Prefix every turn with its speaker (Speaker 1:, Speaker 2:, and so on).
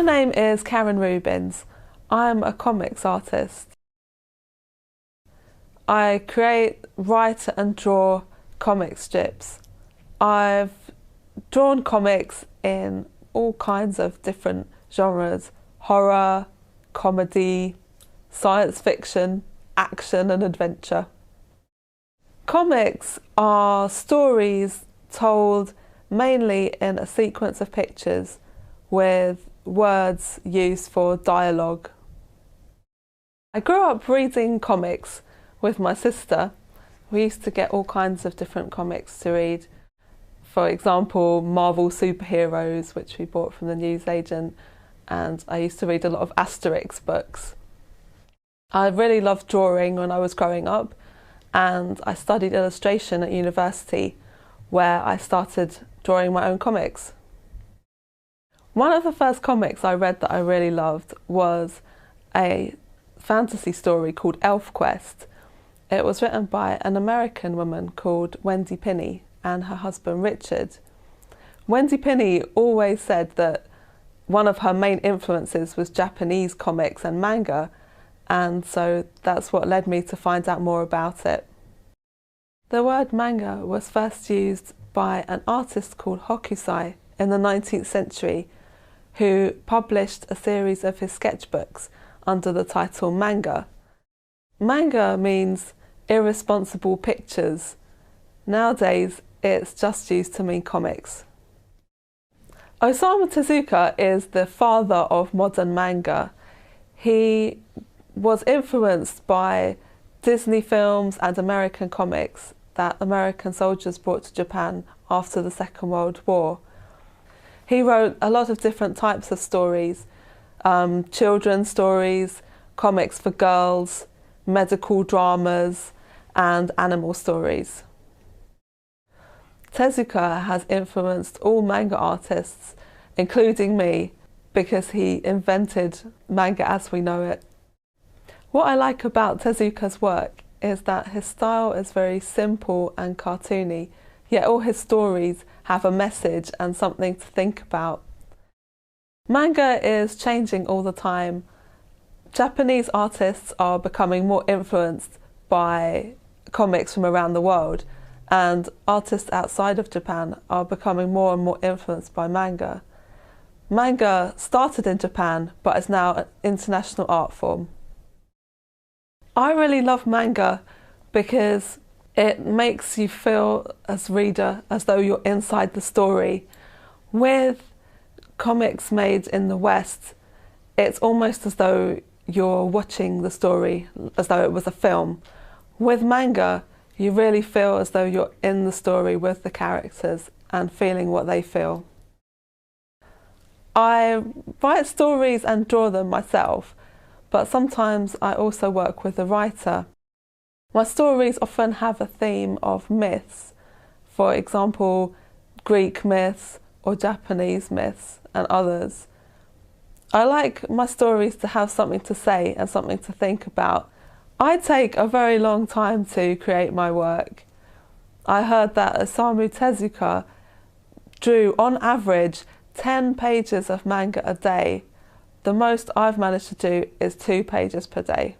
Speaker 1: name is Karen Rubins. I'm a comics artist. I create, write and draw comic strips. I've drawn comics in all kinds of different genres: horror, comedy, science fiction, action and adventure. Comics are stories told mainly in a sequence of pictures with words used for dialogue. I grew up reading comics with my sister. We used to get all kinds of different comics to read. For example, Marvel superheroes, which we bought from the newsagent, and I used to read a lot of Asterix books. I really loved drawing when I was growing up, and I studied illustration at university, where I started drawing my own comics. One of the first comics I read that I really loved was a fantasy story called ElfQuest. It was written by an American woman called Wendy Pini and her husband Richard. Wendy Pini always said that one of her main influences was Japanese comics and manga, and so that's what led me to find out more about it. The word manga was first used by an artist called Hokusai in the 19th century, who published a series of his sketchbooks under the title manga. Manga means irresponsible pictures. Nowadays, it's just used to mean comics. Osamu Tezuka is the father of modern manga. He was influenced by Disney films and American comics that American soldiers brought to Japan after the Second World War. He wrote a lot of different types of stories, children's stories, comics for girls, medical dramas, and animal stories. Tezuka has influenced all manga artists, including me, because he invented manga as we know it. What I like about Tezuka's work is that his style is very simple and cartoony, yet all his stories have a message and something to think about. Manga is changing all the time. Japanese artists are becoming more influenced by comics from around the world, and artists outside of Japan are becoming more and more influenced by manga. Manga started in Japan but is now an international art form. I really love manga because it makes you feel as reader as though you're inside the story. With comics made in the West, it's almost as though you're watching the story, as though it was a film. With manga, you really feel as though you're in the story with the characters and feeling what they feel. I write stories and draw them myself, but sometimes I also work with a writer. My stories often have a theme of myths, for example, Greek myths or Japanese myths and others. I like my stories to have something to say and something to think about. I take a very long time to create my work. I heard that Osamu Tezuka drew on average 10 pages of manga a day. The most I've managed to do is 2 pages per day.